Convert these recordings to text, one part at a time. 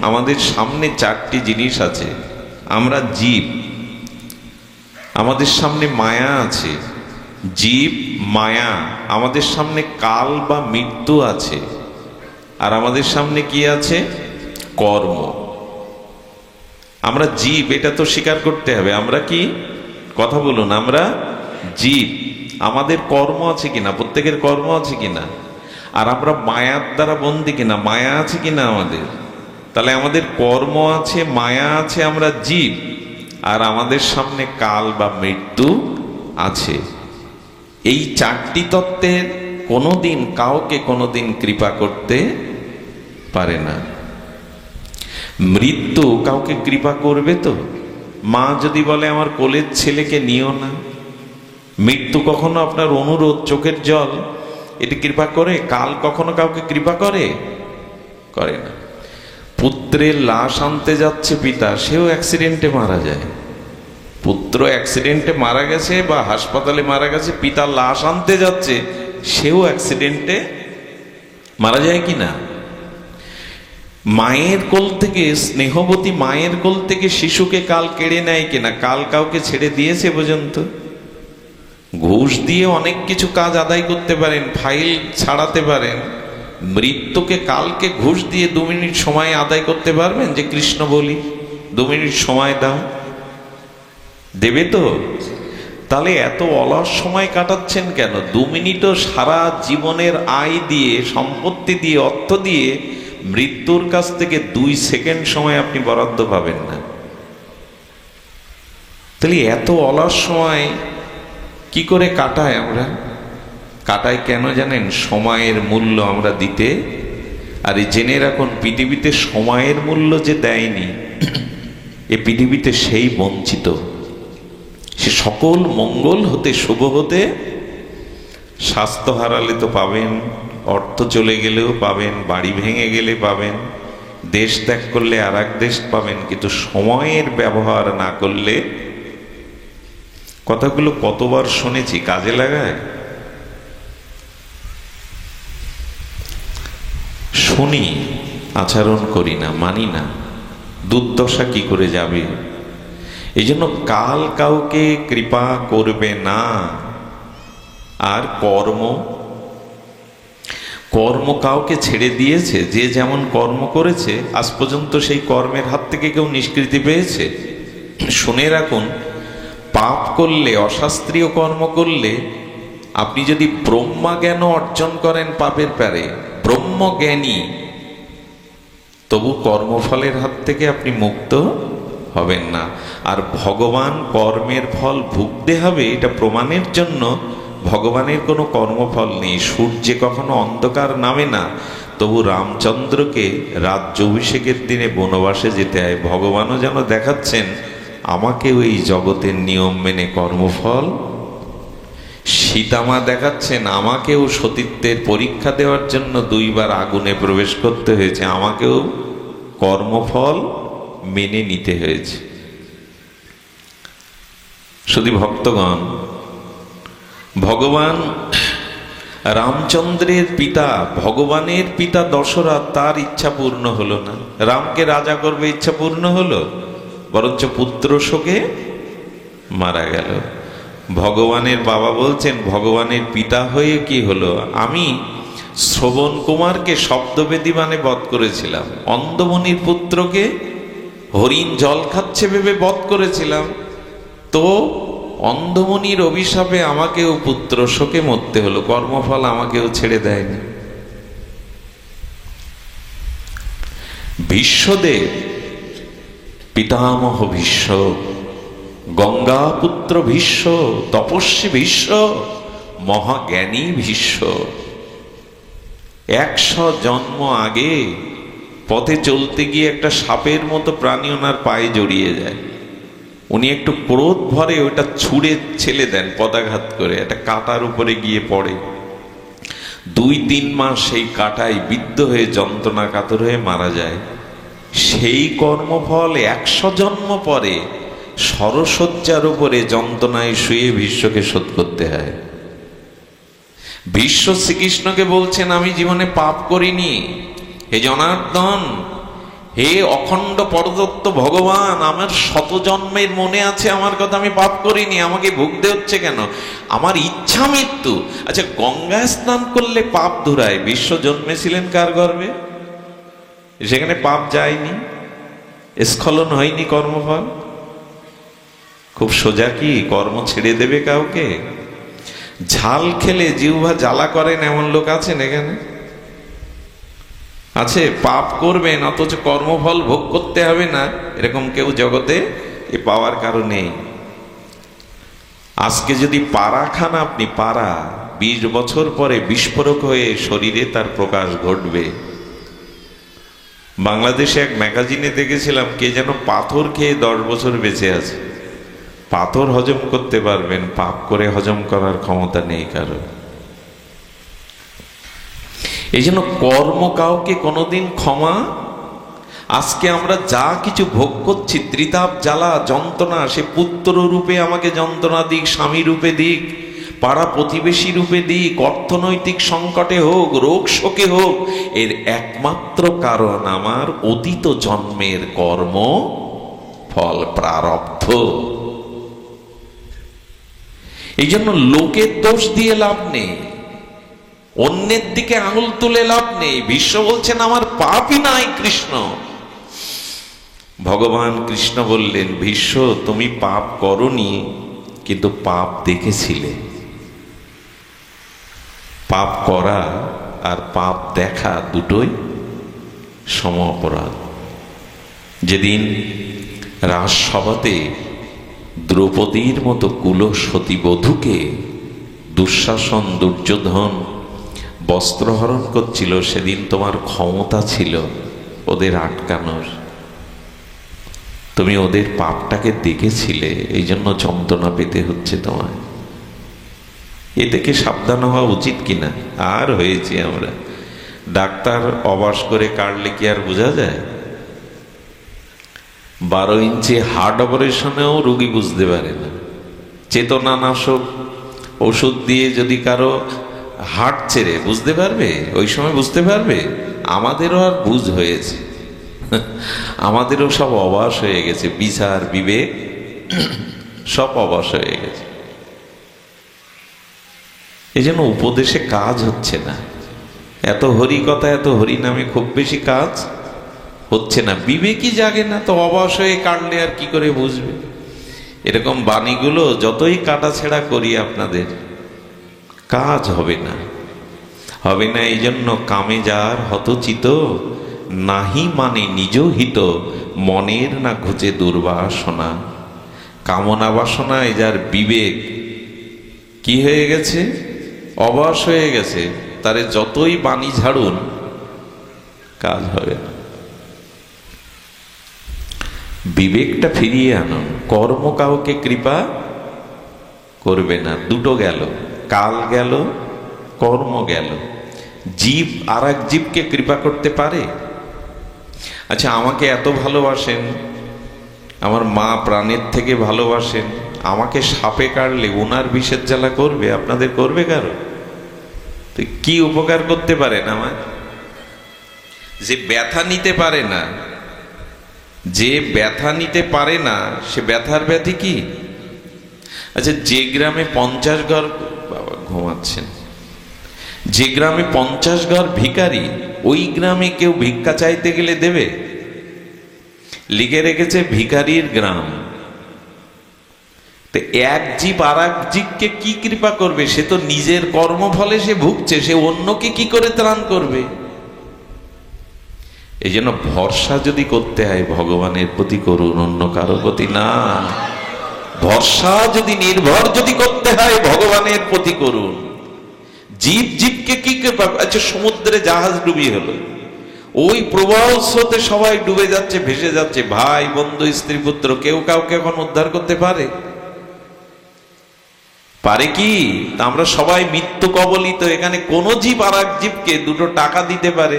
আমাদের সামনে চারটি জিনিস আছে। আমরা জীব, আমাদের সামনে মায়া আছে। জীব, মায়া, আমাদের সামনে কাল বা মৃত্যু আছে। আর আমাদের সামনে কি আছে? কর্ম। আমরা জীব, এটা তো স্বীকার করতে হবে। আমরা কি? কথা বলুন। আমরা জীব। আমাদের কর্ম আছে কিনা? প্রত্যেকের কর্ম আছে কিনা? আর আমরা মায়ার দ্বারা বন্দী কিনা? মায়া আছে কিনা আমাদের? তাহলে আমাদের কর্ম আছে, মায়া আছে, আমরা জীব, আর আমাদের সামনে কাল বা মৃত্যু আছে। এই চারটি তত্ত্বের কোনোদিন কাউকে কোনোদিন কৃপা করতে পারে না। মৃত্যু কাউকে কৃপা করবে তো? মা যদি বলে আমার কোলের ছেলেকে নিও না, মৃত্যু কখনো আপনার অনুরোধ, চোখের জল, এটি কৃপা করে? কাল কখনো কাউকে কৃপা করে? করে না। পুত্রের লাশ আনতে যাচ্ছে পিতা, সেও অ্যাক্সিডেন্টে মারা যায়। পুত্র অ্যাক্সিডেন্টে মারা গেছে বা হাসপাতালে মারা গেছে, পিতার লাশ আনতে যাচ্ছে, সেও অ্যাক্সিডেন্টে মারা যায় কিনা? মায়ের কোল থেকে, স্নেহবতী মায়ের কোল থেকে শিশুকে কাল কেড়ে নেয় কিনা? কাল কাউকে ছেড়ে দিয়েছে পর্যন্ত? ঘুষ দিয়ে অনেক কিছু কাজ আদায় করতে পারেন, ফাইল ছাড়াতে পারেন। মৃত্যুকে, কালকে ঘুষ দিয়ে 2 মিনিট সময় আদায় করতে পারবেন? যে কৃষ্ণ বলি 2 মিনিট সময় দাও, দেবে তো? তাহলে এত অলস সময় কাটাচ্ছেন কেন? 2 মিনিটও সারা জীবনের আয় দিয়ে, সম্পত্তি দিয়ে, অর্থ দিয়ে মৃত্যুর কাছ থেকে 2 সেকেন্ড সময় আপনি বরাদ্দ পাবেন না। তাহলে এত অলস সময় কি করে কাটায় আমরা? কাটায় কেন জানেন? সময়ের মূল্য আমরা দিতে। আর জেনে রাখুন, পৃথিবীতে সময়ের মূল্য যে দেয়নি, এ পৃথিবীতে সেই বঞ্চিত। সে সকল মঙ্গল হতে, শুভ হতে, স্বাস্থ্য হারালে তো পাবেন, অর্থ চলে গেলেও পাবেন, বাড়ি ভেঙে গেলে পাবেন, দেশ ত্যাগ করলে আর এক দেশ পাবেন, কিন্তু সময়ের ব্যবহার না করলে। কথাগুলো কতবার শুনেছি, কাজে লাগায়? শুনি, আচরণ করি না, মানি না, দুর্দশা কি করে যাবে? এই জন্য কাল কাউকে কৃপা করবে না। আর কর্ম, কর্ম কাউকে ছেড়ে দিয়েছে? যে যেমন কর্ম করেছে, আজ পর্যন্ত সেই কর্মের হাত থেকে কেউ নিষ্কৃতি পেয়েছে? শুনে রাখুন, পাপ করলে, অশাস্ত্রীয় কর্ম করলে, আপনি যদি ব্রহ্মজ্ঞান অর্জন করেন পাপের পারে, ব্রহ্মজ্ঞানী, তবু কর্মফলের হাত থেকে আপনি মুক্ত হবেন না। আর ভগবান কর্মের ফল ভুগতে হবে, এটা প্রমাণের জন্য ভগবানের কোনো কর্মফল নেই। সূর্যে কখনো অন্ধকার নামে না, তবু রামচন্দ্রকে রাজ্য অভিষেকের দিনে বনবাসে যেতে হয়। ভগবানও যেন দেখাচ্ছেন, আমাকেও এই জগতের নিয়ম মেনে কর্মফল। সীতামা দেখাচ্ছেন, আমাকেও সতীত্বের পরীক্ষা দেওয়ার জন্য 2 বার আগুনে প্রবেশ করতে হয়েছে, আমাকেও কর্মফল মেনে নিতে হয়েছে। শুধু ভক্তগণ, ভগবান রামচন্দ্রের পিতা, ভগবানের পিতা দশরথ, তার ইচ্ছা পূর্ণ হলো না। রামকে রাজা করবে, ইচ্ছা পূর্ণ হলো? বরঞ্চ পুত্র শোকে মারা গেল। ভগবানের বাবা বলছেন, ভগবানের পিতা হয়ে কি হলো? আমি শ্রবণ কুমারকে শব্দবেদী মানে বধ করেছিলাম, অন্ধমণির পুত্রকে হরিণ জল খাচ্ছে ভেবে বধ করেছিলাম, তো অন্ধমণির অভিশাপে আমাকেও পুত্র শোকে মরতে হলো। কর্মফল আমাকেও ছেড়ে দেয়নি। বিশ্বদেব, পিতামহ ভীষ্ম, গঙ্গাপুত্র ভীষ্ম, তপস্বী ভীষ্ম, মহাজ্ঞানী ভীষ্ম, 100 জন্ম আগে পথে চলতে গিয়ে একটা সাপের মতো প্রাণী ওনার পায়ে জড়িয়ে যায়। উনি একটু ক্রোধ ভরে ওটা ছুঁড়ে ছেলে দেন, পদাঘাত করে, একটা কাঁটার উপরে গিয়ে পড়ে। 2-3 মাস সেই কাঁটায় বিদ্ধ হয়ে যন্ত্রণা কাতর হয়ে মারা যায়। সেই কর্মফল 100 জন্ম পরে সরসজ্জার উপরে যন্ত্রণায় শুয়ে ভীষ্মকে শোধ করতে হয়। ভীষ্ম শ্রীকৃষ্ণকে বলছেন, আমি জীবনে পাপ করিনি, হে জনার্দন, হে অখণ্ড পরদত্ত ভগবান, আমার শত জন্মের মনে আছে আমার কথা, আমি পাপ করিনি, আমাকে ভুগতে হচ্ছে কেন? আমার ইচ্ছা মৃত্যু। আচ্ছা, গঙ্গায় স্নান করলে পাপ ধুরায়, বিশ্ব জন্মেছিলেন কার গর্ভে? সেখানে পাপ যায়নি, স্খলন হয়নি কর্মফল। খুব সোজা কি কর্ম ছেড়ে দেবে কাউকে? ঝাল খেলে জিহ্বা জ্বালা করেন এমন লোক আছেন এখানে? আছে? পাপ করবেন অথচ কর্মফল ভোগ করতে হবে না, এরকম কেউ জগতে এ পাওয়ার কারণে। আজকে যদি পাড়া খান আপনি, পাড়া 20 বছর পরে বিস্ফোরক হয়ে শরীরে তার প্রকাশ ঘটবে। বাংলাদেশে এক ম্যাগাজিনে দেখেছিলাম, কে যেন পাথর খেয়ে 10 বছর বেঁচে আছে। পাথর হজম করতে পারবেন, পাপ করে হজম করার ক্ষমতা নেই কারো। এই জন্য কর্ম কাউকে কোনোদিন ক্ষমা। আজকে আমরা যা কিছু ভোগ করছি, ত্রিতাপ জ্বালা যন্ত্রণা, সে পুত্র রূপে আমাকে যন্ত্রণা দিক, স্বামী রূপে দিক, পাড়া প্রতিবেশী রূপে দিক, অর্থনৈতিক সংকটে হোক, রোগ শোকে হোক, এর একমাত্র কারণ আমার অতীত জন্মের কর্ম ফল, প্রারব্ধ। এই জন্য লোকের দোষ দিয়ে লাভ নেই, অন্যের দিকে আঙুল তুলে লাভ নেই। বিশ্ব বলছেন আমার পাপই নাই কৃষ্ণ। ভগবান কৃষ্ণ বললেন, ভীষ্ম তুমি পাপ করনি, কিন্তু পাপ দেখেছিলে। পাপ করা আর পাপ দেখা দুটোই সম অপরাধ। যেদিন রাজসভাতে দ্রৌপদীর মতো কুলসতীবধূকে দুঃশাসন, দুর্যোধন বস্ত্রহরণ করছিল, সেদিন তোমার ক্ষমতা ছিল ওদের আটকানোর। তুমি ওদের পাপটাকে দেখেছিলে, এই জন্য যন্ত্রণা পেতে হচ্ছে তোমায়। এ থেকে সাবধান হওয়া উচিত কিনা? আর হয়েছি আমরা। ডাক্তার অবাস করে কাটলে কি আর বোঝা যায়? 12 ইঞ্চি হার্ট অপারেশনেও রোগী বুঝতে পারে না। চেতনানাশক ওষুধ দিয়ে যদি কারো হার্ট ছেড়ে, বুঝতে পারবে? ওই সময় বুঝতে পারবে? আমাদেরও আর বুঝ হয়েছে, আমাদেরও সব অবাস হয়ে গেছে, বিচার বিবেক সব অবাস হয়ে গেছে। এই জন্য উপদেশে কাজ হচ্ছে না। এত হরি কথা, এত হরি নামে খুব বেশি কাজ হচ্ছে না। বিবেকই জাগে না, তো অবাস হয়ে কাটলে আর কি করে বুঝবে? এরকম বাণীগুলো যতই কাটাছেড়া করি আপনাদের, কাজ হবে না, হবে না। এই জন্য কামে যার হতচিত, নাহি মানে নিজ হিত, মনের না ঘুচে দুর্বাসনা। কামনা বাসনায় যার বিবেক কি হয়ে গেছে? অবাস হয়ে গেছে, তারে যতই বাণী ঝাড়ুন কাজ হবে না। বিবেকটা ফিরিয়ে আনুন। কর্ম কাউকে কৃপা করবে না। দুটো গেল, কাল গেল, কর্ম গেল। জীব আর এক জীবকে কৃপা করতে পারে? আচ্ছা, আমাকে এত ভালোবাসেন, আমার মা প্রাণের থেকে ভালোবাসেন, আমাকে সাপে কাটলে ওনার বিষের জ্বালা করবে? আপনাদের করবে কারো? তো কি উপকার করতে পারেন আমার? যে ব্যথা নিতে পারে না, যে ব্যথা নিতে পারে না, সে ব্যথার ব্যাধি কি? আচ্ছা, যে গ্রামে 50 ঘর, বাবা ঘুমাচ্ছেন, যে গ্রামে 50 ঘর ভিখারি, ওই গ্রামে কেউ ভিক্ষা চাইতে গেলে দেবে? লিখে রেখেছে ভিখারির গ্রাম। তো এক জীব আর এক জীবকে কি কৃপা করবে? সে তো নিজের কর্মফলে সে ভুগছে, সে অন্যকে কি করে ত্রাণ করবে? এই জন্য ভরসা যদি করতে হয় ভগবানের প্রতি করুন, অন্য কারো প্রতি না। ভরসা যদি, নির্ভর যদি করতে হয় ভগবানের প্রতি করুন। জীব জীবকে কি কৃপা? আচ্ছা, সমুদ্রে জাহাজ ডুবি হলো, ওই প্রবাহ স্রোতে সবাই ডুবে যাচ্ছে, ভেসে যাচ্ছে, ভাই বন্ধু স্ত্রী পুত্র, কেউ কাউকে এখন উদ্ধার করতে পারে? পারে কি? আমরা সবাই মৃত্যু কবলিত। এখানে কোন জীব আর এক জীবকে 2 টাকা দিতে পারে,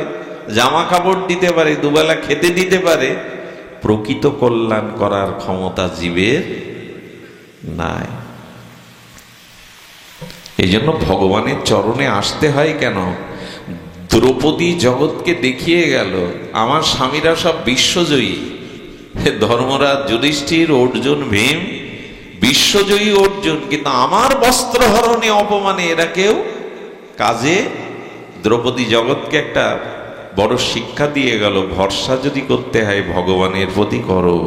জামা কাপড় দিতে পারে, দুবেলা খেতে দিতে পারে? প্রকৃত কল্যাণ করার ক্ষমতা জীবের নাই। এই জন্য ভগবানের চরণে আসতে হয় কেন? দ্রৌপদী জগৎকে দেখিয়ে গেল আমার স্বামীরা সব বিশ্বজয়ী। ধর্মরাজ যুধিষ্ঠির, অর্জুন, ভীম বিশ্বজয়ী অর্জুন, কিন্তু আমার বস্ত্রহরণে অপমানে এরা কেউ কাজে। দ্রৌপদী জগৎকে একটা বড় শিক্ষা দিয়ে গেল, ভরসা যদি করতে হয় ভগবানের প্রতি করো।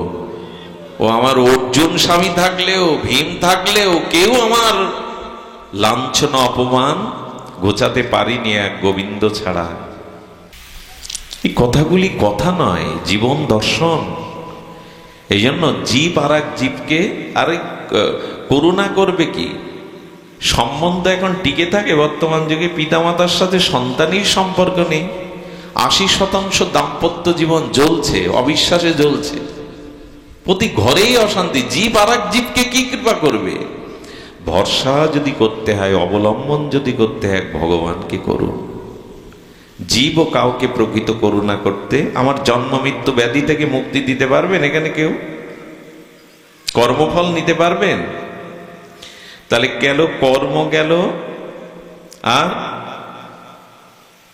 ও আমার অর্জুন স্বামী থাকলেও, ভীম থাকলেও কেউ আমার লাঞ্ছনা অপমান ঘোচাতে পারিনি এক গোবিন্দ ছাড়া। এই কথাগুলি কথা নয়, জীবন দর্শন। এই জন্য জীব আর এক জীবকে আরে করুণা করবে কি? সম্বন্ধ এখন টিকে থাকে বর্তমান যুগে, পিতামাতার সাথে সন্তানের সম্পর্ক নেই। 80% দাম্পত্য জীবন জ্বলছে, অবিশ্বাসে জ্বলছে, প্রতি ঘরেই অশান্তি। জীব আর এক জীবকে কি কৃপা করবে? ভরসা যদি করতে হয়, অবলম্বন যদি করতে হয়, ভগবানকে করুন। জীবও কাউকে প্রকৃত করুণা করতে, আমার জন্ম মৃত্যু ব্যাধি থেকে মুক্তি দিতে পারবেন এখানে কেউ? কর্মফল নিতে পারবেন? তাহলে গেল কর্ম, গেল আর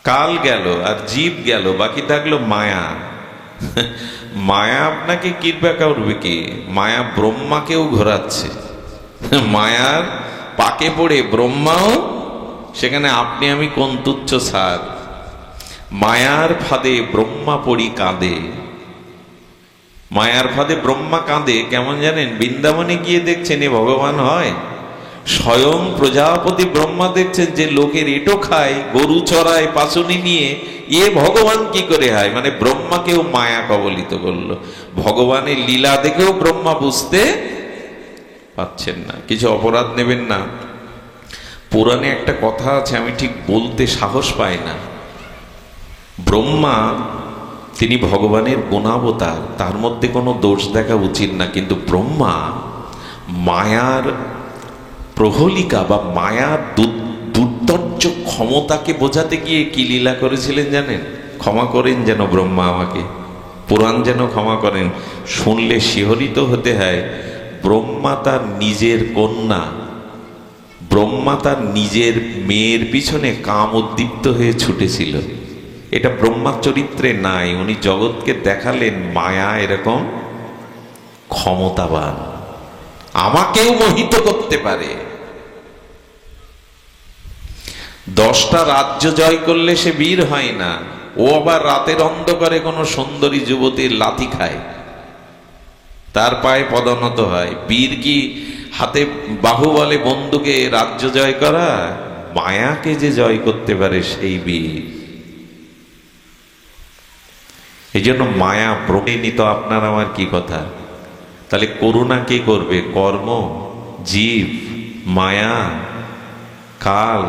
কাল গেল, আর জীব গেল, বাকি থাকলো মায়া। মায়া আপনাকে কৃপা করবে কি? মায়া ব্রহ্মাকেও ঘোরাচ্ছে। মায়ার পাকে পড়ে ব্রহ্মাও সেখানে আপনি আমি কোন তুচ্ছ সার। মায়ার ফাঁদে ব্রহ্মা পড়ি কাঁদে। মায়ার ফাঁদে ব্রহ্মা কাঁদে কেমন জানেন? বৃন্দাবনে গিয়ে দেখছেন এ ভগবান হয়। স্বয়ং প্রজাপতি ব্রহ্মা দেখছেন যে লোকের এটো খায়, গরু চড়ায় পাশুনি নিয়ে, এ ভগবান কি করে হয়? মানে ব্রহ্মাকেও মায়া কবলিত করলো। ভগবানের লীলা দেখেও ব্রহ্মা বুঝতে পাচ্ছেন না। কিছু অপরাধ নেবেন না। পুরাণে একটা কথা আছে, আমি ঠিক বলতে সাহস পাই না। ব্রহ্মা তিনি ভগবানের গুণাবতার, তার মধ্যে কোনো দোষ দেখা উচিত না, কিন্তু ব্রহ্মা মায়ার প্রহলিকা বা মায়ার দুর্ধর্য ক্ষমতাকে বোঝাতে গিয়ে কি লীলা করেছিলেন জানেন? ক্ষমা করেন যেন ব্রহ্মা আমাকে, পুরাণ যেন ক্ষমা করেন, শুনলে শিহরিত হতে হয়। ব্রহ্মা তার নিজের কন্যা, ব্রহ্মা তার নিজের মেয়ের পিছনে কাম উদ্দীপ্ত হয়ে ছুটেছিল। এটা ব্রহ্মার চরিত্রে নাই। উনি জগৎকে দেখালেন মায়া এরকম ক্ষমতাবান, আমাকেও মোহিত করতে পারে। 10টা রাজ্য জয় করলে সে বীর হয় না, ও আবার রাতের অন্ধকারে কোনো সুন্দরী যুবতীর লাথি খায়, তার পায়ে পদোন্নত হয়। বীর কি হাতে বাহুবলে বন্দুকে রাজ্য জয় করা? মায়াকে যে জয় করতে পারে সেই বীর। এই জন্য মায়া প্রণীত আপনার আমার কি কথা? তাহলে করুণা কে করবে? কর্ম, জীব, মায়া, কাল।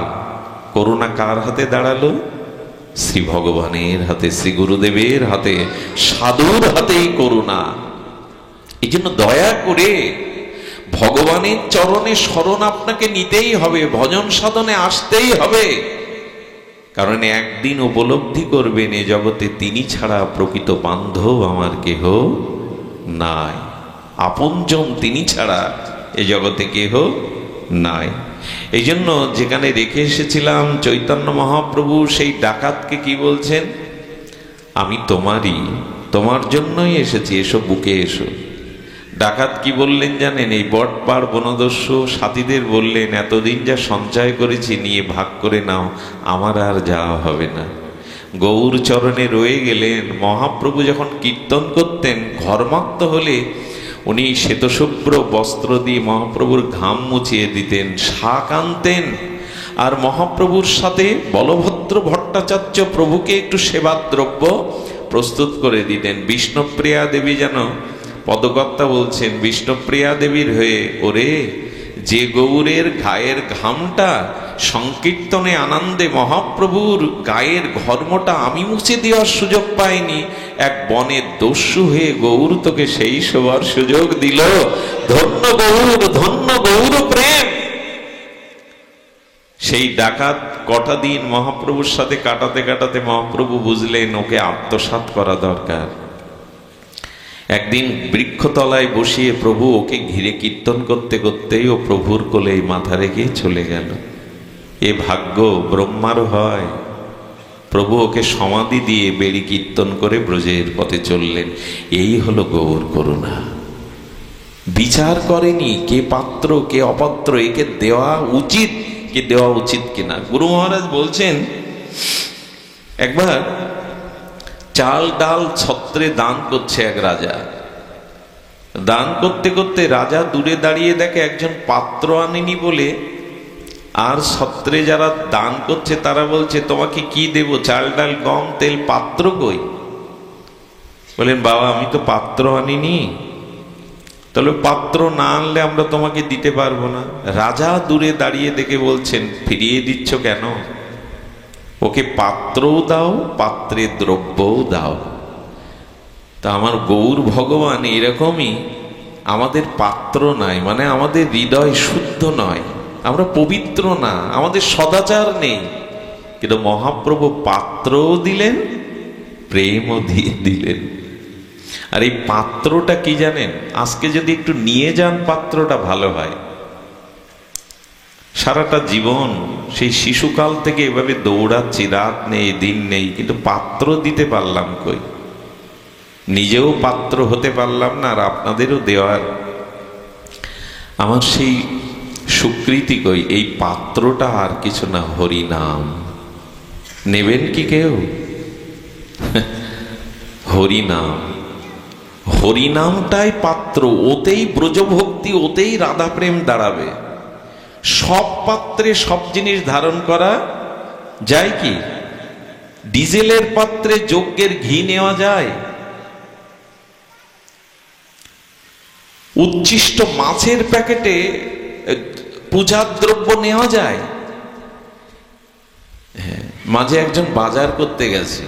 করুণা কার হাতে দাঁড়ালো? শ্রী ভগবানের হাতে, শ্রী গুরুদেবের হাতে, সাধুর হাতেই করুণা। এই জন্য দয়া করে ভগবানের চরণে শরণ আপনাকে নিতেই হবে, ভজন সাধনে আসতেই হবে। কারণ একদিন উপলব্ধি করবেন এ জগতে তিনি ছাড়া প্রকৃত বান্ধব আমার কেহ নাই, আপনজন তিনি ছাড়া এ জগতে কেহ নাই। এই জন্য যেখানে রেখে এসেছিলাম চৈতন্য মহাপ্রভু সেই ডাকাতকে কি বলছেন? আমি তোমারই, তোমার জন্যই এসেছি, এসো বুকে এসো। ডাকাত কি বললেন জানেন? এই বটপাড় বনদস্যু সাথীদের বললেন, এতদিন যা সঞ্চয় করেছি নিয়ে ভাগ করে নাও, আমার আর যাওয়া হবে না। গৌর চরণে রয়ে গেলেন। মহাপ্রভু যখন কীর্তন করতেন, ঘর্মাক্ত হলে উনি শ্বেতশুভ্র বস্ত্র দিয়ে মহাপ্রভুর ঘাম মুছিয়ে দিতেন, শাক আনতেন, আর মহাপ্রভুর সাথে বলভদ্র ভট্টাচার্য প্রভুকে একটু সেবার দ্রব্য প্রস্তুত করে দিতেন। বিষ্ণুপ্রিয়া দেবী যেন পদকর্তা বলছেন, বিষ্ণুপ্রিয়া দেবীর হয়ে, ওরে যে গৌরের গায়ের ঘামটা সংকীর্তনে আনন্দে মহাপ্রভুর গায়ের ঘর্মটা আমি মুছে দেওয়ার সুযোগ পাইনি, এক বনের দস্যু হয়ে গৌর তোকে সেই সবার সুযোগ দিল। ধন্য গৌর, ধন্য গৌর প্রেম। সেই ডাকাত কটা দিন মহাপ্রভুর সাথে কাটাতে কাটাতে মহাপ্রভু বুঝলেন ওকে আত্মসাৎ করা দরকার। একদিন বৃক্ষতলায় বসিয়ে প্রভু ওকে ঘিরে কীর্তন করতে করতেই ও প্রভুর কোলেই মাথা রেখে চলে গেল। এ ভাগ্য ব্রহ্মারও হয়, প্রভু ওকে সমাধি দিয়ে বেড়ি কীর্তন করে ব্রজের পথে চললেন। এই হলো গৌর করুণা। বিচার করেনি কে পাত্র কে অপাত্র, একে দেওয়া উচিত কে দেওয়া উচিত কিনা। গুরু মহারাজ বলছেন, একবার চাল ডাল ছত্রে দান করছে এক রাজা। দান করতে করতে রাজা দূরে দাঁড়িয়ে দেখে একজন পাত্র আনেনি বলে, আর ছত্রে যারা দান করছে তারা বলছে, তোমাকে কি দেব, চাল ডাল গম তেল, পাত্র কই? বলেন, বাবা আমি তো পাত্র আনিনি। তাহলে পাত্র না আনলে আমরা তোমাকে দিতে পারবো না। রাজা দূরে দাঁড়িয়ে দেখে বলছেন, ফিরিয়ে দিচ্ছ কেন? ওকে পাত্রও দাও, পাত্রের দ্রব্যও দাও। তা আমার গৌর ভগবান এরকমই, আমাদের পাত্র নাই, মানে আমাদের হৃদয় শুদ্ধ নয়, আমরা পবিত্র না, আমাদের সদাচার নেই। কিন্তু মহাপ্রভু পাত্রও দিলেন, প্রেমও দিয়ে দিলেন। আর এই পাত্রটা কি জানেন? আজকে যদি একটু নিয়ে যান পাত্রটা ভালো হয়। সারাটা জীবন সেই শিশুকাল থেকে এভাবে দৌড়াচ্ছি, রাত নেই দিন নেই, কিন্তু পাত্র দিতে পারলাম কই? নিজেও পাত্র হতে পারলাম না, আর আপনাদেরও দেওয়ার আমার সেই স্বীকৃতি কই? এই পাত্রটা আর কিছু না, হরিনাম। নেবেন কি কেউ? হরিনাম, হরিনামটাই পাত্র, ওতেই ব্রজভক্তি, ওতেই রাধা প্রেম দাঁড়াবে। সব পাত্রে সব জিনিস ধারণ করা যায় কি? ডিজেলের পাত্রে যজ্ঞের ঘি নেওয়া যায়? উচ্ছিষ্ট মাছের প্যাকেটে পূজার দ্রব্য নেওয়া যায়? মাঝে একজন বাজার করতে গেছে,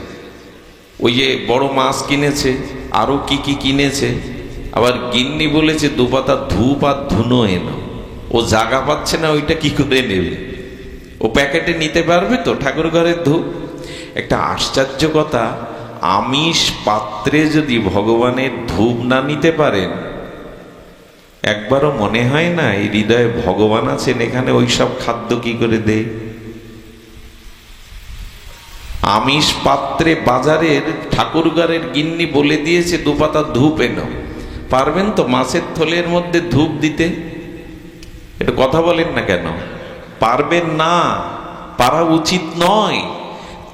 ওই যে বড় মাছ কিনেছে, আরো কি কি কিনেছে, আবার গিন্নি বলেছে দুপাতা ধূপ আর ধুনো এনো। ও জায়গা পাচ্ছে না, ওইটা কি করে নেবে? ও প্যাকেটে নিতে পারবে তো ঠাকুর ঘরের ধূপ? একটা আশ্চর্য কথা, আমিষ পাত্রে যদি ভগবানের ধূপ না নিতে পারেন, একবারও মনে হয় না এই হৃদয়ে ভগবান আছেন, এখানে ওইসব খাদ্য কি করে দেয়? আমিষ পাত্রে বাজারের ঠাকুরঘরের গিন্নি বলে দিয়েছে দুপাতা ধূপ এনো, পারবেন তো মাছের থলের মধ্যে ধূপ দিতে? এটা কথা বলেন না কেন? পারবেন না, পারা উচিত নয়।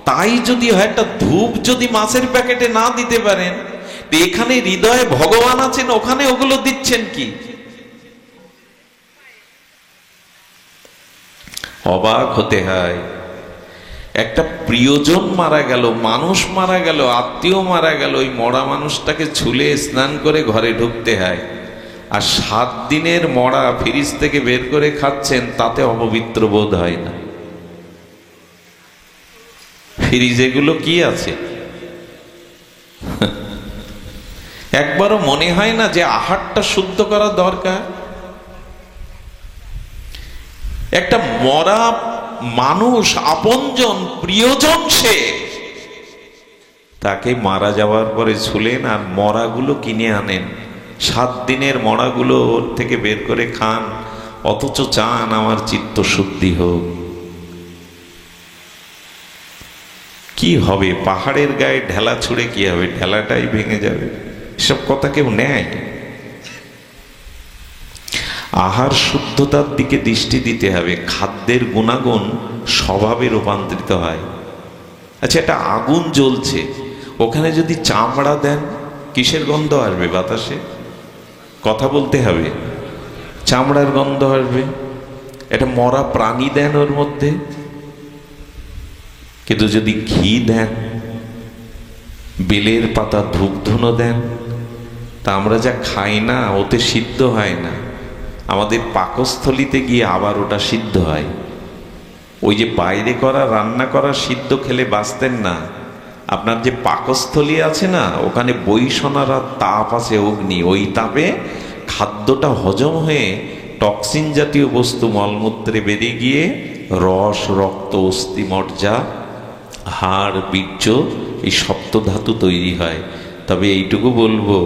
তাই যদি হয়, একটা ধূপ যদি মাছের প্যাকেটে না দিতে পারেন, এখানে হৃদয়ে ভগবান আছেন, ওখানে ওগুলো দিচ্ছেন কি? অবাক হতে হয়। একটা প্রিয়জন মারা গেল, মানুষ মারা গেল, আত্মীয় মারা গেল, ওই মরা মানুষটাকে ছুলে স্নান করে ঘরে ঢুকতে হয়, আর 7 দিনের মরা ফ্রিজ থেকে বের করে খাচ্ছেন, তাতে অপবিত্র বোধ হয় না। ফ্রিজে এগুলো কি আছে? একবারও মনে হয় না যে আহারটা শুদ্ধ করা দরকার? একটা মরা মানুষ, আপনজন, প্রিয়জন, সে, তাকে মারা যাওয়ার পরে ছুলেন আর মরাগুলো কিনে আনেন, 7 দিনের মরাগুলো ওর থেকে বের করে খান, অথচ চান আমার চিত্ত শুদ্ধি হোক। কি হবে? পাহাড়ের গায়ে ঢেলা ছুঁড়ে কি হবে? ঢেলাটাই ভেঙে যাবে। এসব কথা কেউ নেয়? আহার শুদ্ধতার দিকে দৃষ্টি দিতে হবে। খাদ্যের গুণাগুণ স্বভাবে রূপান্তরিত হয়। আচ্ছা, একটা আগুন জ্বলছে, ওখানে যদি চামড়া দেন, কিসের গন্ধ আসবে? বাতাসে কথা বলতে হবে, চামড়ার গন্ধ আসবে। একটা মরা প্রাণী দেন ওর মধ্যে, কিন্তু যদি ঘি দেন, বেলের পাতা, ধূপ ধুনো দেন, তা আমরা যা খাই না, ওতে সিদ্ধ হয় না, আমাদের পাকস্থলিতে গিয়ে আবার ওটা সিদ্ধ হয়। ওই যে বাইরে করা রান্না করা সিদ্ধ খেলে বাঁচতেন না, আপনার যে পাকস্থলী আছে না, ওখানে বৈষণারা তাপ আছে, অগ্নি, ওই তাপে খাদ্যটা হজম হয়ে টক্সিন জাতীয় বস্তু মলমূত্রে বেরিয়ে গিয়ে রস, রক্ত, অস্থি মজ্জা, হাড়, বীর্য, এই সপ্তধাতু তৈরি হয়। তবে এইটুকু বলবো,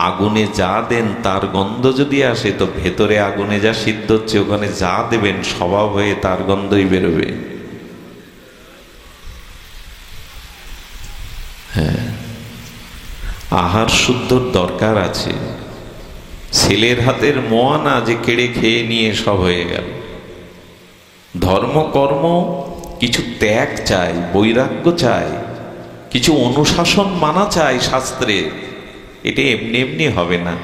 আগুনে যা দেন তার গন্ধ যদি আসে, তো ভেতরে আগুনে যা সিদ্ধ হচ্ছে, ওখানে যা দেবেন স্বভাব হয়ে তার গন্ধই বেরোবে। আহার শুদ্ধর দরকার আছে। ছেলের হাতের মোয়া না যে কেড়ে খেয়ে নিয়ে সব হয়ে গেল। ধর্ম কর্ম কিছু ত্যাগ চাই, বৈরাগ্য চাই, কিছু অনুশাসন মানা চাই শাস্ত্রে। এটা এমনি এমনি হবে না।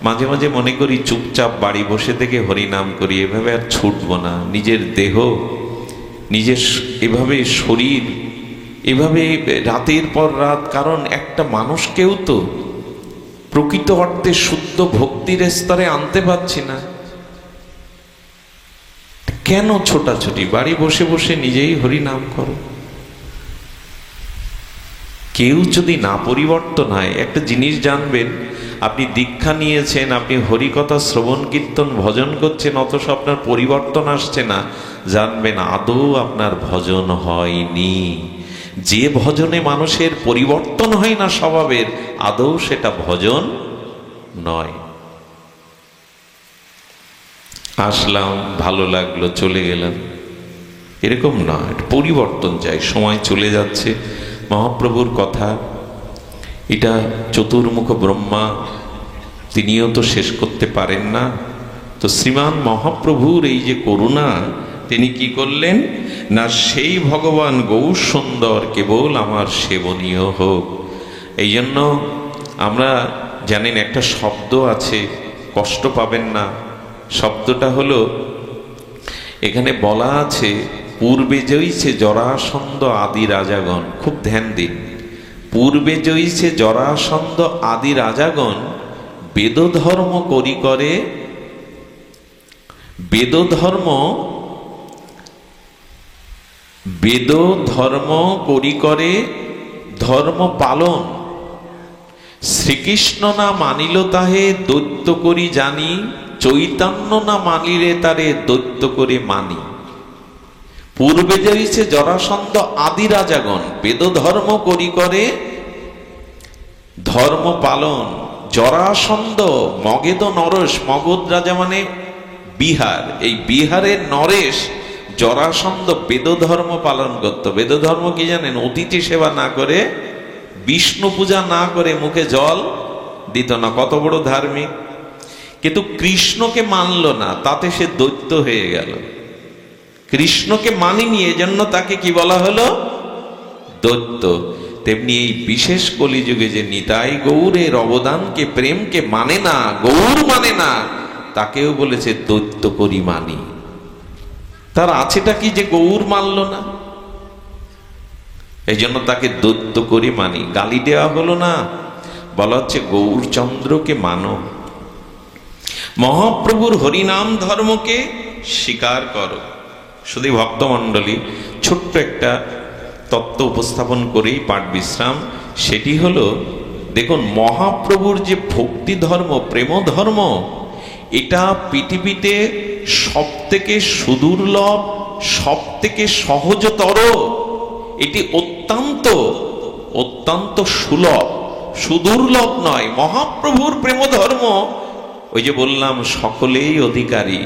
মাঝে মাঝে মনে করি চুপচাপ বাড়ি বসে থেকে হরিনাম করি, এভাবে আর ছুটবো না। নিজের দেহ, নিজের এভাবে শরীর, এভাবে রাতের পর রাত। কারণ একটা মানুষকেও তো প্রকৃত অর্থে শুদ্ধ ভক্তির স্তরে আনতে পারছি না। কেন ছোটাছুটি? বাড়ি বসে বসে নিজেই হরিনাম করো। কেউ যদি না পরিবর্তন হয়, একটা জিনিস জানবেন, আপনি দীক্ষা নিয়েছেন, আপনি হরিকথা শ্রবণ কীর্তন ভজন করছেন, অথচ আপনার পরিবর্তন আসছে না, জানবেন আদৌ আপনার ভজন হয়নি। যে ভজনে মানুষের পরিবর্তন হয় না স্বভাবের, আদৌ সেটা ভজন নয়। আসলাম, ভালো লাগলো, চলে গেলাম, এরকম নয়। পরিবর্তন চাই। সময় চলে যাচ্ছে। মহাপ্রভুর কথা, এটা চতুর্মুখ ব্রহ্মা, তিনিও তো শেষ করতে পারেন না। তো শ্রীমান মহাপ্রভুর এই যে করুণা, তিনি কি করলেন না, সেই ভগবান গৌর সুন্দর কেবল আমার সেবনীয় হোক। এই জন্য আমরা জানেন একটা শব্দ আছে, কষ্ট পাবেন না। শব্দটা হলো, এখানে বলা আছে, পূর্বে জয়ীছে জরাসন্ধ আদি রাজাগণ। খুব ধ্যান দিন। পূর্বে জয়ীছে জরাসন্ধ আদি রাজাগণ, বেদধর্ম করি করে, বেদধর্ম করি করে ধর্ম পালন। শ্রীকৃষ্ণ না মানিল তাহে দৈত্য করি জানি, চৈতন্য না মানিলে তারে দৈত্য করে মানি। পূর্বে জয়ীছে জরাসন্ধ আদি রাজাগণ, বেদ ধর্ম করি করে ধর্ম পালন। জরাসন্ধ মগেদ নরেশ, মগধ রাজা মানে বিহার, এই বিহারের নরেশ জরাসন্ধ বেদ ধর্ম পালন করত। বেদ ধর্ম কি জানেন? অতিথি সেবা না করে, বিষ্ণু পূজা না করে মুখে জল দিত না। কত বড় ধার্মিক! কিন্তু কৃষ্ণকে মানল না, তাতে সে দৈত্য হয়ে গেল। কৃষ্ণকে মানিনি, এজন্য তাকে কি বলা হলো? দৈত্য। তেমনি এই বিশেষ কলিযুগে যে নিতাই গৌরের অবদানকে, প্রেমকে মানে না, গৌর মানে না, তাকেও বলেছে দৈত্য করি মানি। তার আছেটা কি যে গৌর মানল না? এই জন্য তাকে দৈত্য করি মানি। গালি দেওয়া হলো না, বলা হচ্ছে গৌরচন্দ্রকে মানো। মহাপ্রভুর হরিনাম ধর্মকে স্বীকার করো। শুধু ভক্তমণ্ডলী, ছোট্ট একটা তত্ত্ব উপস্থাপন করেই পাঠ বিশ্রাম। সেটি হলো, দেখুন, মহাপ্রভুর যে ভক্তি ধর্ম, প্রেম ধর্ম, এটা পৃথিবীতে সব থেকে সুদুর্লভ, সব থেকে সহজতর। এটি অত্যন্ত অত্যন্ত সুলভ, সুদুর্লভ নয়। মহাপ্রভুর প্রেম ধর্ম, ওই যে বললাম, সকলেই অধিকারী,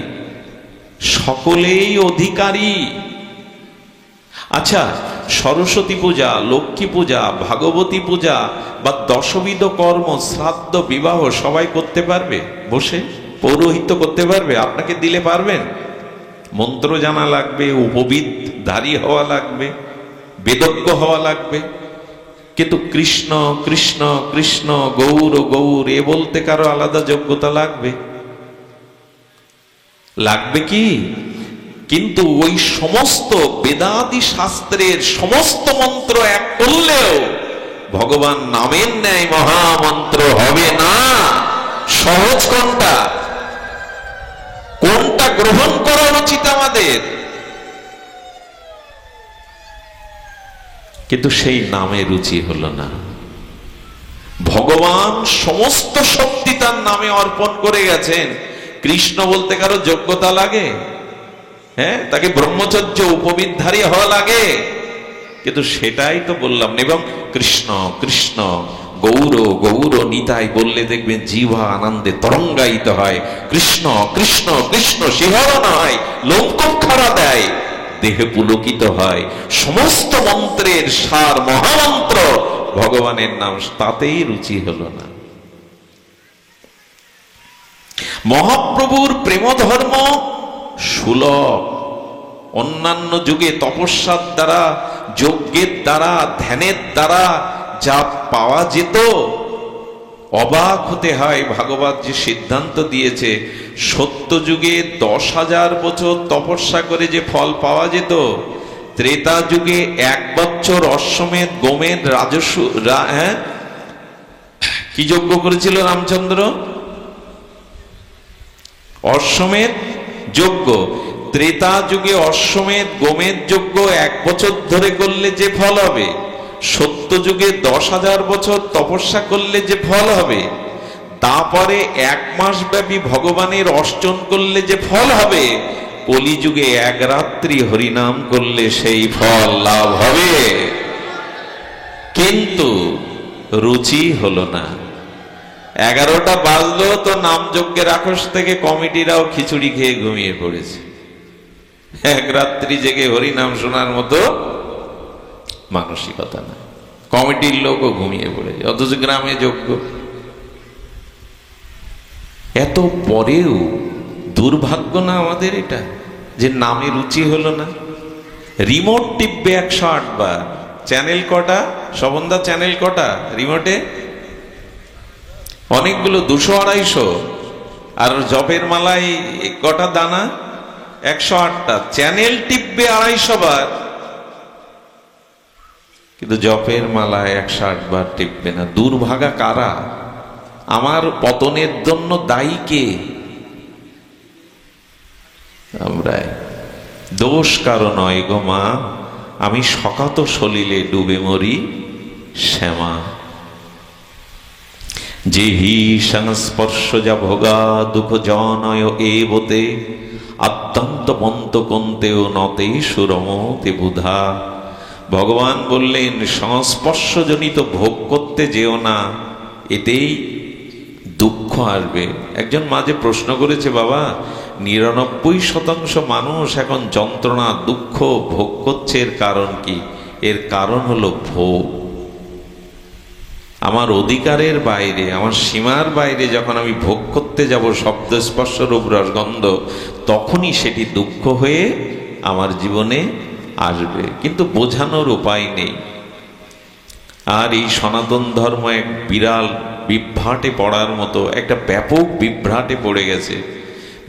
সকলেই অধিকারী। আচ্ছা, সরস্বতী পূজা, লক্ষ্মী পূজা, ভাগবতী পূজা বা দশবিধ কর্ম, শ্রাদ্ধ, বিবাহ সবাই করতে পারবে? বসে পৌরোহিত্য করতে পারবে? আপনাকে দিলে পারবেন? মন্ত্র জানা লাগবে, উপবিদধারী হওয়া লাগবে, বেদজ্ঞ হওয়া লাগবে। কিন্তু কৃষ্ণ কৃষ্ণ কৃষ্ণ, গৌর গৌর, এ বলতে কারো আলাদা যোগ্যতা লাগবে? লাগবে কি? কিন্তু ওই সমস্ত বেদাদি শাস্ত্রের সমস্ত মন্ত্র এক করলেও ভগবান নামের ন্যায় মহামন্ত্র হবে না। সহজ কোনটা? কোনটা গ্রহণ করা উচিত আমাদের? কিন্তু সেই নামে রুচি হলো না। ভগবান সমস্ত শক্তি তার নামে অর্পণ করে গেছেন। কৃষ্ণ বলতে কারো যোগ্যতা লাগে? হ্যাঁ, তাকে ব্রহ্মচর্য, উপবিদধারী হওয়া লাগে? কিন্তু সেটাই তো বললাম। এবং কৃষ্ণ কৃষ্ণ, গৌর গৌর, নিতাই বললে দেখবেন জিহ্বা আনন্দে তরঙ্গায়িত হয়। কৃষ্ণ কৃষ্ণ কৃষ্ণ, শিহরণ হয়, লোমকূপখানা দেয়, দেহে পুলকিত হয়। সমস্ত মন্ত্রের সার মহামন্ত্র ভগবানের নাম, তাতেই রুচি হলো না। মহাপ্রভুর প্রেম ধর্ম সুলভ। অন্যান্য যুগে তপস্যার দ্বারা, যজ্ঞের দ্বারা, ধ্যানের দ্বারা যা পাওয়া যেত, অবাক হতে হয়। ভাগবত যে সিদ্ধান্ত দিয়েছে, সত্য যুগে 10,000 বছর তপস্যা করে যে ফল পাওয়া যেত, ত্রেতা যুগে 1 বছর অশ্বমেধ গোমেধ রাজস্ব কি যজ্ঞ করেছিল রামচন্দ্র? অশ্বমেধ যজ্ঞ। ত্রেতা যুগে অশ্বমেধ গোমেধ যজ্ঞ 1 বছর ধরে করলে যে ফল হবে, সত্য যুগে 10,000 বছর তপস্যা করলে যে ফল হবে, তারপরে 1 মাস ব্যাপী ভগবানের অর্চন করলে যে ফল হবে, কলিযুগে 1 রাত্রি হরিনাম করলে সেই ফল লাভ হবে। কিন্তু রুচি হলো না। 11টা বাজলো তো নাম যজ্ঞের আকাশ থেকে কমিটিরাও খিচুড়ি খেয়ে ঘুমিয়ে পড়েছে। 1 রাত্রি জেগে হরিনাম শোনার মতো মানসিকতা না, কমিটির লোকও ঘুমিয়ে পড়েছে, অথচ গ্রামে যজ্ঞ। এত পরেও দুর্ভাগ্য না আমাদের এটা, যে নামে রুচি হলো না। রিমোট টিপবে 108 বার, চ্যানেল কটা সবন্দা, চ্যানেল কটা রিমোটে? অনেকগুলো, 200-250। আর জপের মালায় কটা দানা? 108টা। চ্যানেল টিপবে 250 বার, কিন্তু জপের মালায় 108 বার টিপবে না। দুর্ভাগা কারা? আমার পতনের জন্য দায়ী কে? আমরাই। দোষ কারো নয় গো মা, আমি শকাত সলিলে ডুবে মরি শ্যামা। যেহি সংস্পর্শ যা ভোগা দুঃখ জনয় এবতে, আদ্যন্ত বন্ত কন্তেও নতে সুরমতে বুধা। ভগবান বললেন, সংস্পর্শজনিত ভোগ করতে যেও না, এতেই দুঃখ আসবে। একজন মাঝে প্রশ্ন করেছে, বাবা 99% মানুষ এখন যন্ত্রণা দুঃখ ভোগ করছে, এর কারণ কি? এর কারণ হলো ভোগ। আমার অধিকারের বাইরে, আমার সীমার বাইরে যখন আমি ভোগ করতে যাব শব্দ স্পর্শ রূপ রস গন্ধ, তখনই সেটি দুঃখ হয়ে আমার জীবনে আসবে, কিন্তু বোঝানোর উপায় নেই। আর এই সনাতন ধর্ম এক বিরাল বিভ্রাটে পড়ার মতো, একটা ব্যাপক বিভ্রাটে পড়ে গেছে।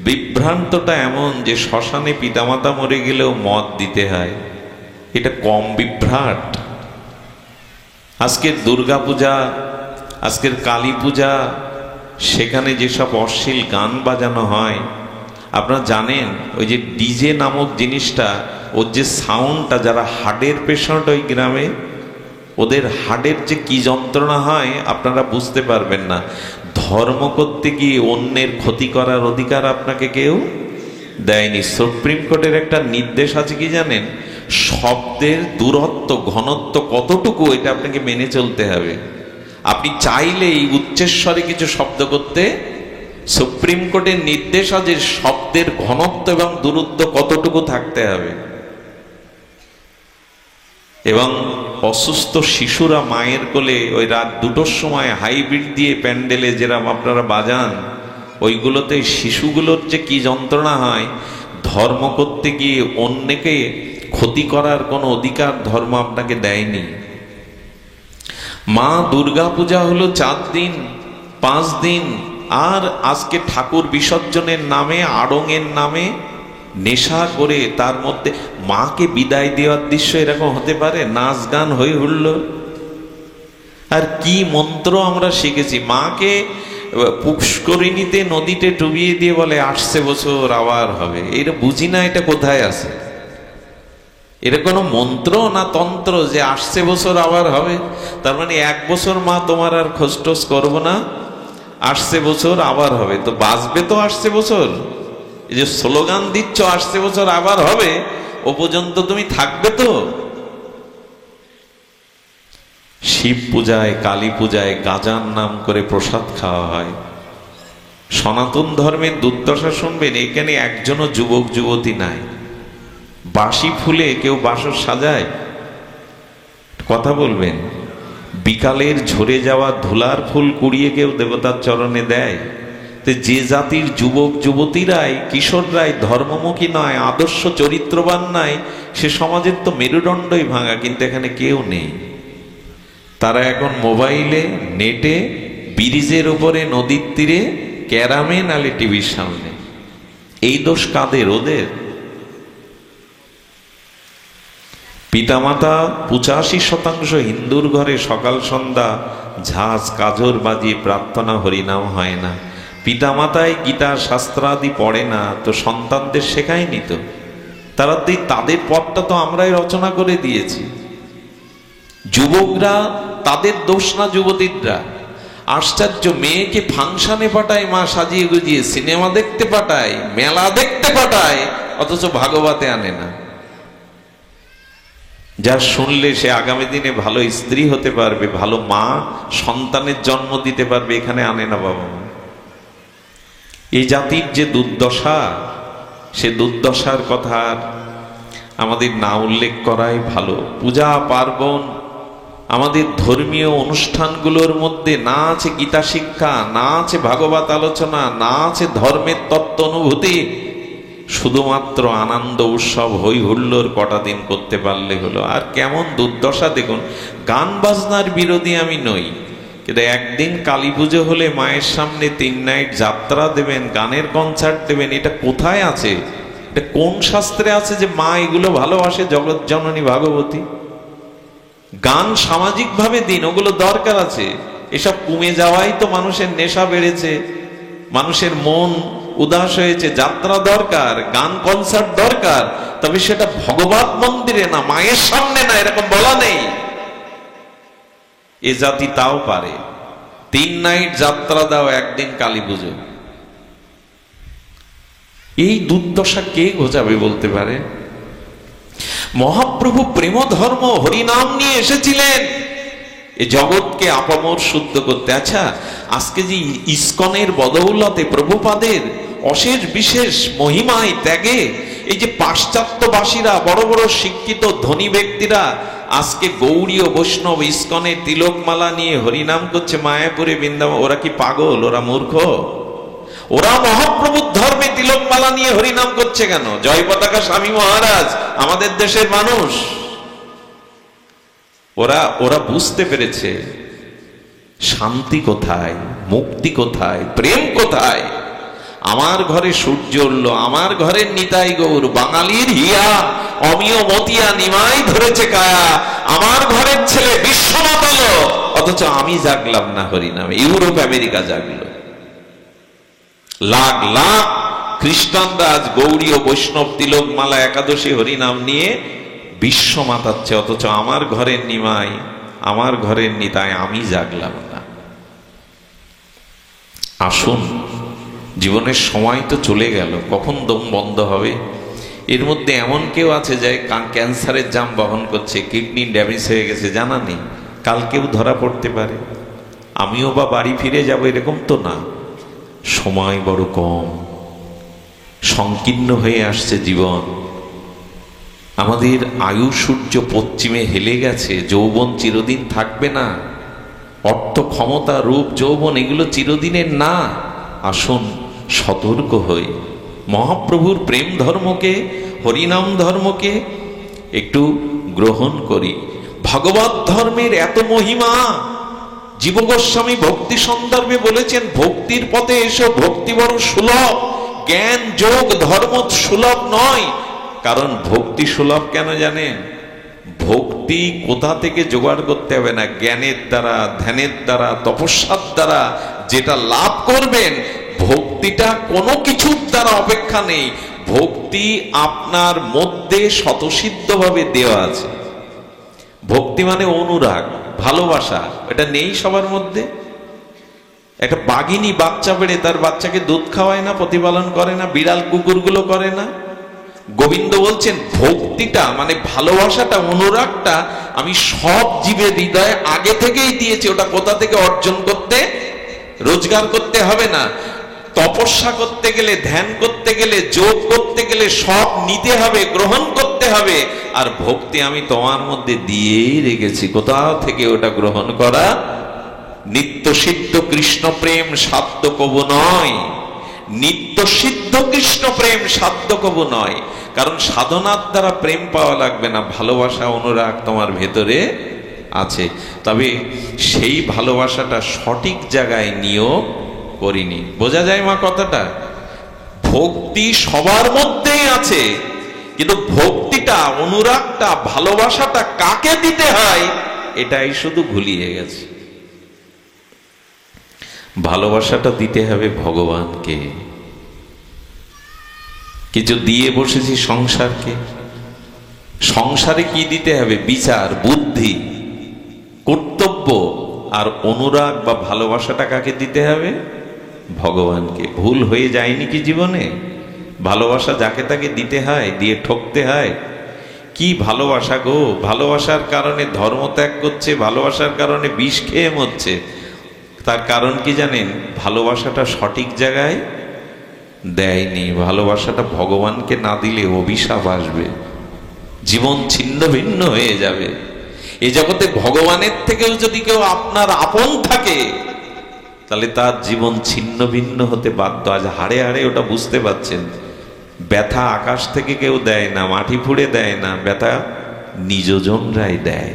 বিভ্রান্তটা এমন যে শ্মশানে পিতামাতা মরে গেলেও মদ দিতে হয়, এটা কম বিভ্রাট? আজকের দুর্গা পূজা, আজকের কালী পূজা, সেখানে যেসব অশ্লীল গান বাজানো হয়, আপনারা জানেন ওই যে ডিজে নামক জিনিসটা, ওর যে সাউন্ডটা, যারা হার্টের পেশেন্ট ওই গ্রামে, ওদের হার্টের যে কি যন্ত্রণা হয় আপনারা বুঝতে পারবেন না। ধর্ম করতে গিয়ে অন্যের ক্ষতি করার অধিকার আপনাকে কেউ দেয়নি। সুপ্রিম কোর্টের একটা নির্দেশ আছে কি জানেন? শব্দের দূরত্ব ঘনত্ব কতটুকু, এটা আপনাকে মেনে চলতে হবে। আপনি চাইলেই উচ্চস্বরে কিছু শব্দ করতে, সুপ্রিম কোর্টের নির্দেশ আছে শব্দের ঘনত্ব এবং দূরত্ব কতটুকু থাকতে হবে। এবং অসুস্থ শিশুরা মায়ের কোলে ওই রাত 2টোর সময় হাইব্রিড দিয়ে প্যান্ডেলে যেরকম আপনারা বাজান, ওইগুলোতে শিশুগুলোর যে কি যন্ত্রণা হয়। ধর্ম করতে গিয়ে অন্যকে ক্ষতি করার কোনো অধিকার ধর্ম আপনাকে দেয়নি। মা দুর্গা পূজা হলো 4 দিন 5 দিন, আর আজকে ঠাকুর বিসর্জনের নামে, আড়ংয়ের নামে নেশা করে তার মধ্যে মাকে বিদায় দেওয়ার দৃশ্য এরকম হতে পারে? নাচ গান হয়ে উঠল। আর কি মন্ত্র আমরা শিখেছি, মাকে পুষ্করিণীতে নদীতে ডুবিয়ে দিয়ে বলে আসছে বছর আবার হবে। এটা বুঝি না, এটা কোথায় আছে? এটা কোনো মন্ত্র না তন্ত্র যে আসছে বছর আবার হবে? তার মানে 1 বছর মা তোমার আর খোঁজটোজ করবো না, আসছে বছর আবার হবে। তো বাঁচবে তো আসছে বছর? এই যে স্লোগান দিচ্ছ আসছে বছর আবার হবে, ও পর্যন্ত তুমি থাকবে তো? শিব পূজায়, কালী পূজায় গাঁজার নাম করে প্রসাদ খাওয়া হয়। সনাতন ধর্মের দুর্দশা শুনবেন, এখানে একজনও যুবক যুবতী নাই। বাসি ফুলে কেউ বাসর সাজায়? কথা বলবেন। বিকালের ঝরে যাওয়া ধুলার ফুল কুড়িয়ে কেউ দেবতার চরণে দেয়? তো যে জাতির যুবক যুবতীরাই, কিশোররাই ধর্মমুখী নয়, আদর্শ চরিত্রবান নাই, সে সমাজের তো মেরুদণ্ডই ভাঙা। কিন্তু এখানে কেউ নেই। তারা এখন মোবাইলে, নেটে, ব্রিজের উপরে, নদীর তীরে, ক্যারামে, নালে টিভির সামনে। এই দোষ কাদের? ওদের। পিতামাতা 85% হিন্দুর ঘরে সকাল সন্ধ্যা ঝাঁজ কাজর বাজিয়ে প্রার্থনা হরিনাম হয় না। পিতামাতাই গীতা শাস্ত্রাদি পড়ে না, তো সন্তানদের শেখায়নি। তো তারা তাদের পথটা তো আমরাই রচনা করে দিয়েছি। যুবকরা, তাদের দোষ না যুবতীরা। আশ্চর্য, মেয়েকে ফাংশনে পাঠায় মা সাজিয়ে গুজিয়ে, সিনেমা দেখতে পাঠায়, মেলা দেখতে পাঠায়, অথচ ভাগবতে আনে না। যা শুনলে সে আগামী দিনে ভালো স্ত্রী হতে পারবে, ভালো মা সন্তানের জন্ম দিতে পারবে, এখানে আনে না বাবা মা। এই জাতির যে দুর্দশা, সে দুর্দশার কথা আমাদের না উল্লেখ করাই ভালো। পূজা পার্বণ, আমাদের ধর্মীয় অনুষ্ঠানগুলোর মধ্যে না আছে গীতা শিক্ষা, না আছে ভাগবত আলোচনা, না আছে ধর্মের তত্ত্ব অনুভূতি। শুধুমাত্র আনন্দ উৎসব হই হুল্লোড় কটা দিন করতে পারলে হলো। আর কেমন দুর্দশা দেখুন। গান বাজনার বিরোধী আমি নই, কিন্তু একদিন কালী পুজো হলে মায়ের সামনে 3 নাইট যাত্রা দেবেন, গানের কনসার্ট দেবেন, এটা কোথায় আছে? এটা কোন শাস্ত্রে আছে যে মা এগুলো ভালোবাসে? জগৎ জননী ভাগবতী। গান সামাজিক ভাবে দিন, ওগুলো দরকার আছে। এসব কমে যাওয়াই তো মানুষের নেশা বেড়েছে, মানুষের মন উদাস হয়েছে। যাত্রা দরকার, গান কনসার্ট দরকার, তবে সেটা ভগবত মন্দিরে না, মায়ের সামনে না, এরকম বলা নেই। এ জাতি তাও পারে। 3 নাইট যাত্রা দাও, একদিন কালী পুজো। এই দুর্দশা কে ঘোচাবে বলতে পারে? মহাপ্রভু প্রেম ধর্ম হরিনাম নিয়ে এসেছিলেন এ জগৎকে আপামর শুদ্ধ করতে। আচ্ছা, আজকে যে ইস্কনের বদৌলতে, প্রভুপাদের অশেষ বিশেষ মহিমায় ত্যাগে, এই যে পাশ্চাত্যবাসীরা, বড় বড় শিক্ষিত ধনী ব্যক্তিরা আজকে গৌড়ীয় বৈষ্ণব ইস্কনের তিলকমালা নিয়ে হরিনাম করছে মায়াপুরে, বৃন্দাবন, ওরা কি পাগল? ওরা মূর্খ? ওরা মহাপ্রভুর ধর্মে তিলকমালা নিয়ে হরিনাম করছে কেন? জয় পতাকা স্বামী মহারাজ আমাদের দেশের মানুষ। ওরা বুঝতে পেরেছে শান্তি কোথায়, মুক্তি কোথায়, প্রেম কোথায়। আমার ঘরে সূর্য উঠলো, আমার ঘরের নিতাই গৌর, বাঙালির হিয়া অমিয় মতিয়া নিমাই ধরেছে কায়া, আমার ঘরের ছেলে বিশ্বনাথ হলো, অথচ আমি জাগলাম না হরিনামে। ইউরোপ আমেরিকা জাগলো। লাখ লাখ খ্রিস্টানরা আজ গৌড়ী ও বৈষ্ণব তিলকমালা একাদশী হরিনাম নিয়ে বিশ্ব মাতাচ্ছে, অথচ আমার ঘরের নিমাই, আমার ঘরের নিতাই আমি জাগলাম না। আসুন, জীবনের সময় তো চলে গেল, কখন দম বন্ধ হবে? এর মধ্যে এমন কেউ আছে যে ক্যান্সারের জাম বহন করছে, কিডনি ড্যামেজ হয়ে গেছে, জানা নেই, কালকেও ধরা পড়তে পারে। আমিও বা বাড়ি ফিরে যাব এরকম তো না। সময় বড় কম, সংকীর্ণ হয়ে আসছে জীবন। আমাদের আয়ু সূর্য পশ্চিমে হেলে গেছে। যৌবন চিরদিন থাকবে না। অর্থ, ক্ষমতা, রূপ, যৌবন এগুলো চিরদিনের না। আসুন সতর্ক হই, মহাপ্রভুর প্রেম ধর্মকে, হরিনাম ধর্মকে একটু গ্রহণ করি। ভগবত ধর্মের এত মহিমা। জীব গোস্বামী ভক্তি সন্দর্ভে বলেছেন, ভক্তির পথে এসো, ভক্তি বড় সুলভ, জ্ঞান যোগ ধর্ম সুলভ নয়। কারণ ভক্তি সুলভ কেন জানেন? ভক্তি কোথা থেকে জোগাড় করতে হবে না, জ্ঞানের দ্বারা, ধ্যানের দ্বারা, তপস্যার দ্বারা যেটা লাভ করবেন, ভক্তিটা কোনো কিছুর দ্বারা অপেক্ষা নেই। ভক্তি আপনার মধ্যে স্বতঃসিদ্ধভাবে দেওয়া আছে। ভক্তি মানে অনুরাগ, ভালোবাসা, এটা নেই সবার মধ্যে। একটা বাঘিনী বাচ্চা বেড়ে তার বাচ্চাকে দুধ খাওয়ায় না, প্রতিপালন করে না, বিড়াল কুকুরগুলো করে না। গোবিন্দ বলছেন ভক্তিটা মানে ভালোবাসাটা, অনুরাগটা আমি সব জীবের হৃদয়ে আগে থেকেই দিয়েছি। ওটা কোথা থেকে অর্জন করতে, রোজগার করতে হবে না। তপস্যা করতে গেলে, ধ্যান করতে গেলে, যোগ করতে গেলে সব নিতে হবে, গ্রহণ করতে হবে। আর ভক্তি আমি তোমার মধ্যে দিয়েই রেখেছি, কোথাও থেকে ওটা গ্রহণ করা। নিত্য সিদ্ধ কৃষ্ণ প্রেম সাধ্য কবু নয়, নিত্য সিদ্ধ কৃষ্ণ প্রেম সাধ্য কবু নয়। কারণ সাধনার দ্বারা প্রেম পাওয়া লাগবে না, ভালোবাসা অনুরাগ তোমার ভেতরে আছে। তবে সেই ভালোবাসাটা সঠিক জায়গায় নিয়োগ করিনি। বোঝা যায় মা কথাটা? ভক্তি সবার মধ্যেই আছে, কিন্তু ভক্তিটা, অনুরাগটা, ভালোবাসাটা কাকে দিতে হয় এটাই শুধু ভুলিয়ে গেছে। ভালোবাসাটা দিতে হবে ভগবানকে। কিছু দিয়ে বসেছি সংসারকে। সংসারে কি দিতে হবে? বিচার, বুদ্ধি, কর্তব্য। আর অনুরাগ বা ভালোবাসাটা কাকে দিতে হবে? ভগবানকে। ভুল হয়ে যায়নি কি জীবনে? ভালোবাসা যাকে তাকে দিতে হয়, দিয়ে ঠকতে হয়। কি ভালোবাসা গো! ভালোবাসার কারণে ধর্ম ত্যাগ করছে, ভালোবাসার কারণে বিষ খেয়ে মরছে। তার কারণ কি জানেন? ভালোবাসাটা সঠিক জায়গায় দেয়নি। ভালোবাসাটা ভগবানকে না দিলে অভিশাপ আসবে, জীবন ছিন্ন ভিন্ন হয়ে যাবে। এই জগতে ভগবানের থেকেও যদি কেউ আপনার আপন থাকে, তাহলে তার জীবন ছিন্ন ভিন্ন হতে বাধ্য। আজ হাড়ে হাড়ে ওটা বুঝতে পারছেন। ব্যথা আকাশ থেকে কেউ দেয় না, মাটি ফুঁড়ে দেয় না, ব্যথা নিজজনরাই দেয়।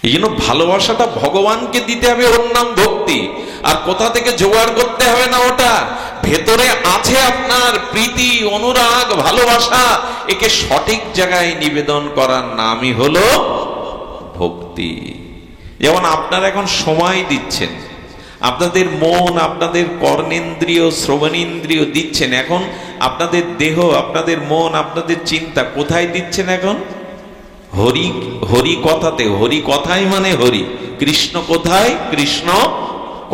এই জন্য ভালোবাসাটা ভগবানকে দিতে হবে, ওর নাম ভক্তি। আর কোথা থেকে জোগাড় করতে হবে না, ওটা ভেতরে আছে আপনার প্রীতি, অনুরাগ, ভালোবাসা। একে সঠিক জায়গায় নিবেদন করার নামই হলো ভক্তি। যেমন আপনারা এখন সময় দিচ্ছেন, আপনাদের মন, আপনাদের কর্ণেন্দ্রিয়, শ্রবণেন্দ্রিয় দিচ্ছেন। এখন আপনাদের দেহ, আপনাদের মন, আপনাদের চিন্তা কোথায় দিচ্ছেন? এখন হরি, হরি কথাতে। হরি কথাই মানে হরি। কৃষ্ণ কোথায়? কৃষ্ণ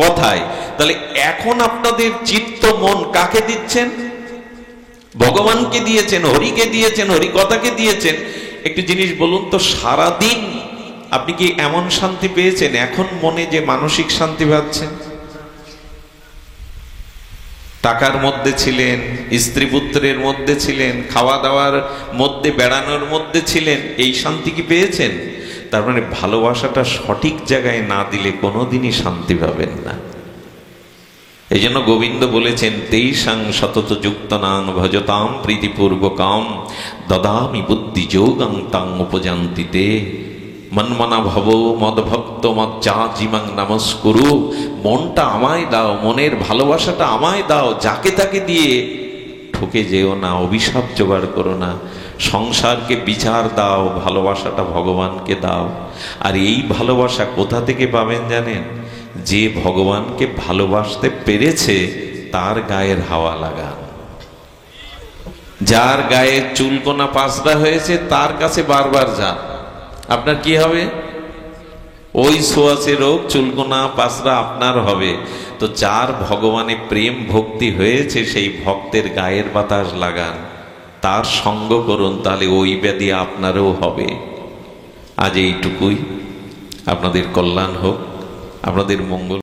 কথায়। তাহলে এখন আপনাদের চিত্ত, মন কাকে দিচ্ছেন? ভগবানকে দিয়েছেন, হরিকে দিয়েছেন, হরি কথাকে দিয়েছেন। একটি জিনিস বলুন তো, সারাদিন আপনি কি এমন শান্তি পেয়েছেন এখন মনে যে মানসিক শান্তি পাচ্ছেন? টাকার মধ্যে ছিলেন, স্ত্রী পুত্রের মধ্যে ছিলেন, খাওয়া দাওয়ার মধ্যে, বেড়ানোর মধ্যে ছিলেন, এই শান্তি কি পেয়েছেন? তার মানে ভালোবাসাটা সঠিক জায়গায় না দিলে কোনোদিনই শান্তি পাবেন না। এই জন্য গোবিন্দ বলেছেন, তেইসাং সতত যুক্তনাং ভজতাম প্রীতিপূর্বকাম দদামি বুদ্ধি যোগং তাং উপজান্তিতে মনমনা ভব মদভক্ত মজ্জা জীবাং নমস্কুরু। মনটা আমায় দাও, মনের ভালোবাসাটা আমায় দাও, যাকে তাকে দিয়ে ঠকে যেও না, অভিশাপ জোগাড় করো না। সংসারকে বিচার দাও, ভালোবাসাটা ভগবানকে দাও। আর এই ভালোবাসা কোথা থেকে পাবেন জানেন? যে ভগবানকে ভালোবাসতে পেরেছে তার গায়ের হাওয়া লাগান। যার গায়ে চুলকোনা পাঁচড়া হয়েছে তার কাছে বারবার যান, আপনার কি হবে? ওই ছোঁয়াচে রোগ, চুলকোনা পাঁচড়া আপনার হবে। তো যার ভগবানে প্রেম ভক্তি হয়েছে সেই ভক্তের গায়ের বাতাস লাগান, তার সঙ্গ করুন, তাহলে ওই ব্যাধি আপনারও হবে। আজ এইটুকুই। আপনাদের কল্যাণ হোক, আপনাদের মঙ্গল।